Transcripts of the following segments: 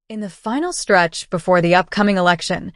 In the final stretch before the upcoming election,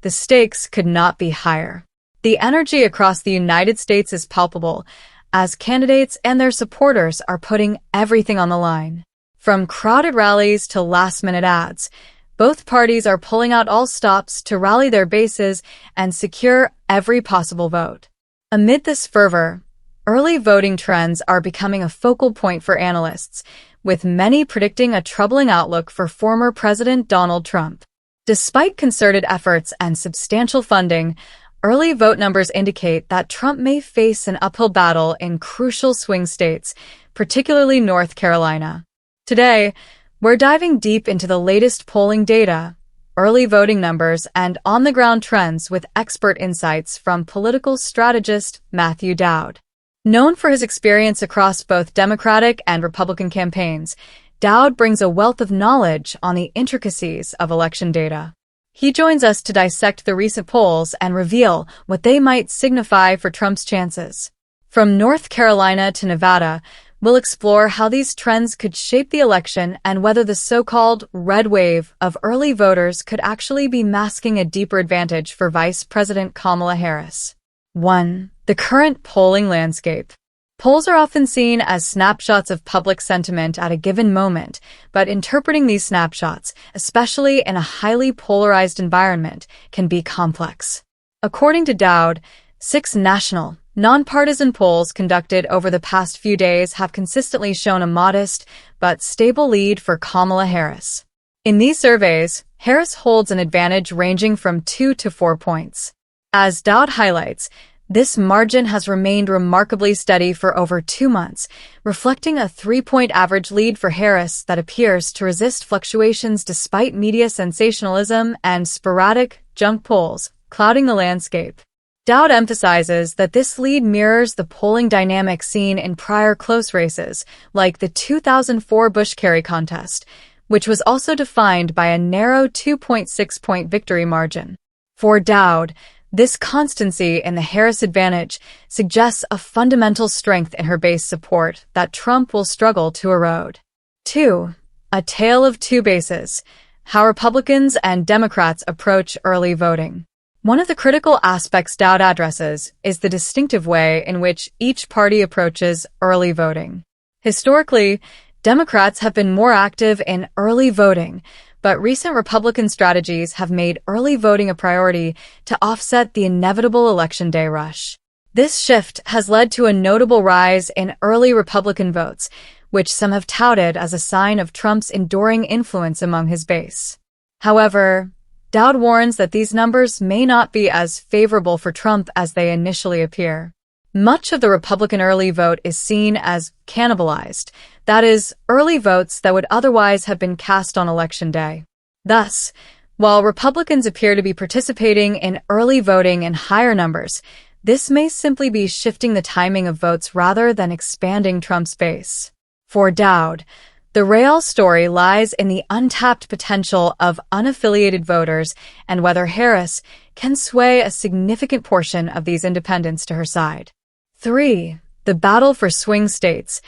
the stakes could not be higher. The energy across the United States is palpable, as candidates and their supporters are putting everything on the line. From crowded rallies to last-minute ads, both parties are pulling out all stops to rally their bases and secure every possible vote. Amid this fervor, early voting trends are becoming a focal point for analysts, with many predicting a troubling outlook for former President Donald Trump. Despite concerted efforts and substantial funding, early vote numbers indicate that Trump may face an uphill battle in crucial swing states, particularly North Carolina. Today, we're diving deep into the latest polling data, early voting numbers, and on-the-ground trends with expert insights from political strategist Matthew Dowd. Known for his experience across both Democratic and Republican campaigns, Dowd brings a wealth of knowledge on the intricacies of election data. He joins us to dissect the recent polls and reveal what they might signify for Trump's chances. From North Carolina to Nevada, we'll explore how these trends could shape the election and whether the so-called red wave of early voters could actually be masking a deeper advantage for Vice President Kamala Harris. 1. The current polling landscape. Polls are often seen as snapshots of public sentiment at a given moment, but interpreting these snapshots, especially in a highly polarized environment, can be complex. According to Dowd, 6 national, nonpartisan polls conducted over the past few days have consistently shown a modest but stable lead for Kamala Harris. In these surveys, Harris holds an advantage ranging from 2 to 4 points. As Dowd highlights, this margin has remained remarkably steady for over 2 months, reflecting a 3-point average lead for Harris that appears to resist fluctuations despite media sensationalism and sporadic junk polls clouding the landscape. Dowd emphasizes that this lead mirrors the polling dynamic seen in prior close races, like the 2004 Bush-Kerry contest, which was also defined by a narrow 2.6-point victory margin. For Dowd, this constancy in the Harris advantage suggests a fundamental strength in her base support that Trump will struggle to erode. 2. A tale of two bases: how Republicans and Democrats approach early voting. One of the critical aspects Dowd addresses is the distinctive way in which each party approaches early voting. Historically, Democrats have been more active in early voting, but recent Republican strategies have made early voting a priority to offset the inevitable Election Day rush. This shift has led to a notable rise in early Republican votes, which some have touted as a sign of Trump's enduring influence among his base. However, Dowd warns that these numbers may not be as favorable for Trump as they initially appear. Much of the Republican early vote is seen as cannibalized, that is, early votes that would otherwise have been cast on Election Day. Thus, while Republicans appear to be participating in early voting in higher numbers, this may simply be shifting the timing of votes rather than expanding Trump's base. For Dowd, the real story lies in the untapped potential of unaffiliated voters and whether Harris can sway a significant portion of these independents to her side. 3. The battle for swing states.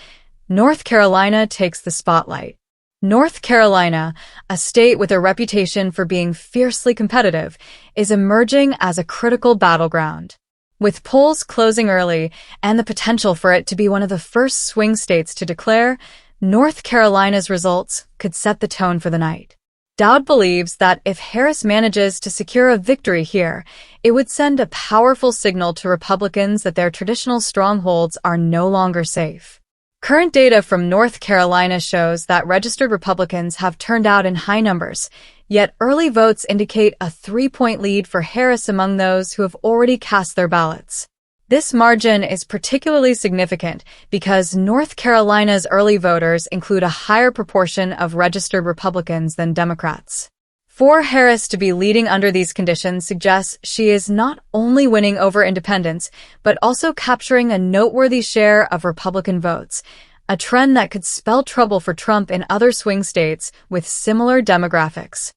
North Carolina takes the spotlight. North Carolina, a state with a reputation for being fiercely competitive, is emerging as a critical battleground. With polls closing early and the potential for it to be one of the first swing states to declare, North Carolina's results could set the tone for the night. Dowd believes that if Harris manages to secure a victory here, it would send a powerful signal to Republicans that their traditional strongholds are no longer safe. Current data from North Carolina shows that registered Republicans have turned out in high numbers, yet early votes indicate a 3-point lead for Harris among those who have already cast their ballots. This margin is particularly significant because North Carolina's early voters include a higher proportion of registered Republicans than Democrats. For Harris to be leading under these conditions suggests she is not only winning over independents, but also capturing a noteworthy share of Republican votes, a trend that could spell trouble for Trump in other swing states with similar demographics.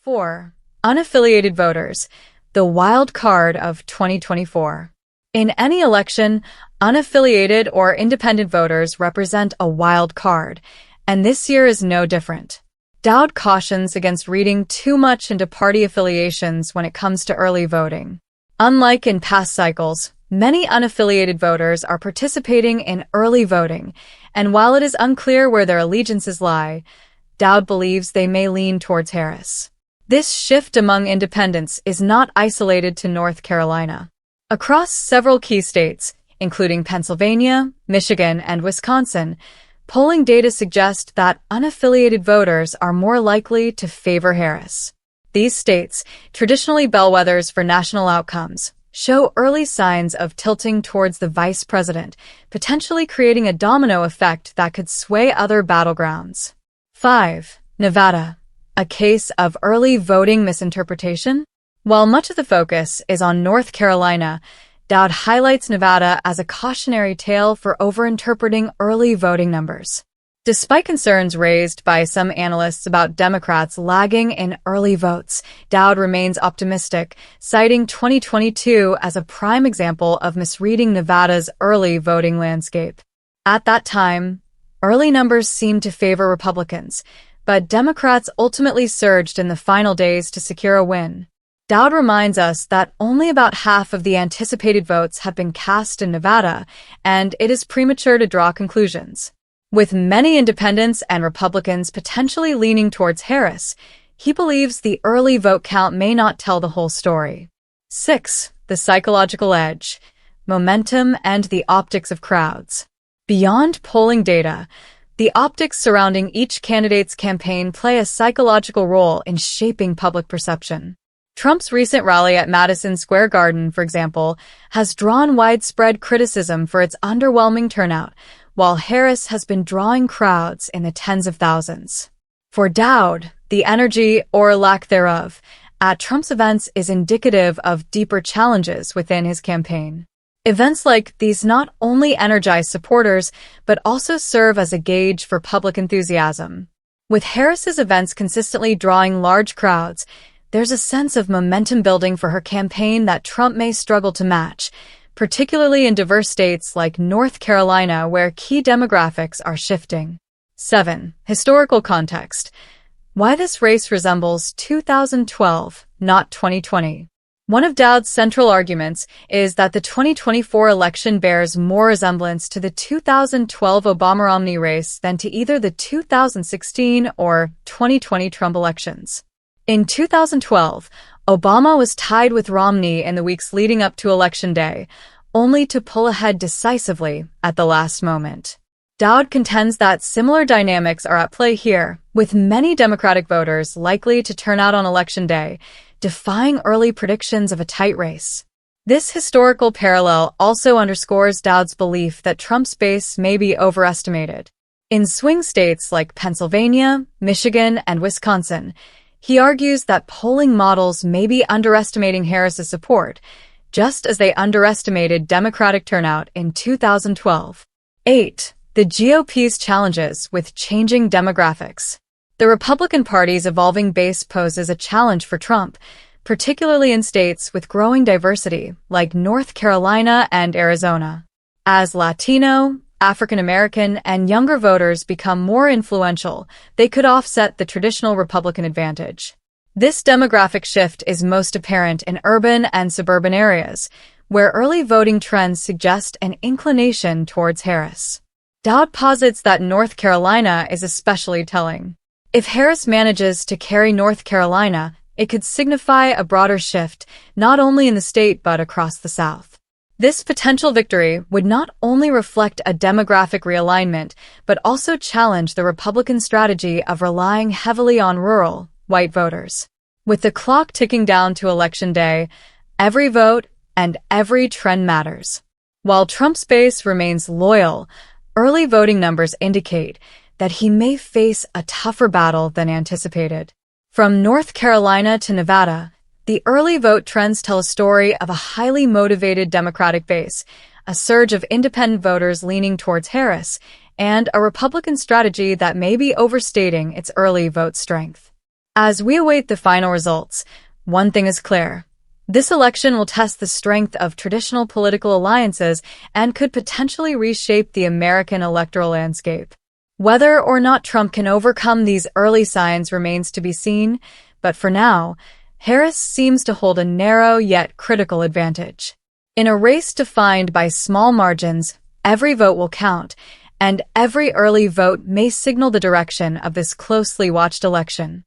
4. Unaffiliated voters, the wild card of 2024. In any election, unaffiliated or independent voters represent a wild card, and this year is no different. Dowd cautions against reading too much into party affiliations when it comes to early voting. Unlike in past cycles, many unaffiliated voters are participating in early voting, and while it is unclear where their allegiances lie, Dowd believes they may lean towards Harris. This shift among independents is not isolated to North Carolina. Across several key states, including Pennsylvania, Michigan, and Wisconsin, polling data suggests that unaffiliated voters are more likely to favor Harris. These states, traditionally bellwethers for national outcomes, show early signs of tilting towards the vice president, potentially creating a domino effect that could sway other battlegrounds. 5. Nevada. A case of early voting misinterpretation? While much of the focus is on North Carolina, Dowd highlights Nevada as a cautionary tale for overinterpreting early voting numbers. Despite concerns raised by some analysts about Democrats lagging in early votes, Dowd remains optimistic, citing 2022 as a prime example of misreading Nevada's early voting landscape. At that time, early numbers seemed to favor Republicans, but Democrats ultimately surged in the final days to secure a win. Dowd reminds us that only about half of the anticipated votes have been cast in Nevada, and it is premature to draw conclusions. With many independents and Republicans potentially leaning towards Harris, he believes the early vote count may not tell the whole story. 6. The psychological edge, momentum, and the optics of crowds. Beyond polling data, the optics surrounding each candidate's campaign play a psychological role in shaping public perception. Trump's recent rally at Madison Square Garden, for example, has drawn widespread criticism for its underwhelming turnout, while Harris has been drawing crowds in the tens of thousands. For Dowd, the energy, or lack thereof, at Trump's events is indicative of deeper challenges within his campaign. Events like these not only energize supporters, but also serve as a gauge for public enthusiasm. With Harris's events consistently drawing large crowds, there's a sense of momentum building for her campaign that Trump may struggle to match, particularly in diverse states like North Carolina where key demographics are shifting. 7. Historical context. Why this race resembles 2012, not 2020. One of Dowd's central arguments is that the 2024 election bears more resemblance to the 2012 Obama-Romney race than to either the 2016 or 2020 Trump elections. In 2012, Obama was tied with Romney in the weeks leading up to Election Day, only to pull ahead decisively at the last moment. Dowd contends that similar dynamics are at play here, with many Democratic voters likely to turn out on Election Day, defying early predictions of a tight race. This historical parallel also underscores Dowd's belief that Trump's base may be overestimated. In swing states like Pennsylvania, Michigan, and Wisconsin, he argues that polling models may be underestimating Harris's support, just as they underestimated Democratic turnout in 2012. 8. The GOP's challenges with changing demographics. The Republican Party's evolving base poses a challenge for Trump, particularly in states with growing diversity like North Carolina and Arizona. As Latino, African American, and younger voters become more influential, they could offset the traditional Republican advantage. This demographic shift is most apparent in urban and suburban areas, where early voting trends suggest an inclination towards Harris. Dowd posits that North Carolina is especially telling. If Harris manages to carry North Carolina, it could signify a broader shift, not only in the state but across the South. This potential victory would not only reflect a demographic realignment, but also challenge the Republican strategy of relying heavily on rural, white voters. With the clock ticking down to Election Day, every vote and every trend matters. While Trump's base remains loyal, early voting numbers indicate that he may face a tougher battle than anticipated. From North Carolina to Nevada, the early vote trends tell a story of a highly motivated Democratic base, a surge of independent voters leaning towards Harris, and a Republican strategy that may be overstating its early vote strength. As we await the final results, one thing is clear. This election will test the strength of traditional political alliances and could potentially reshape the American electoral landscape. Whether or not Trump can overcome these early signs remains to be seen, but for now, Harris seems to hold a narrow yet critical advantage. In a race defined by small margins, every vote will count, and every early vote may signal the direction of this closely watched election.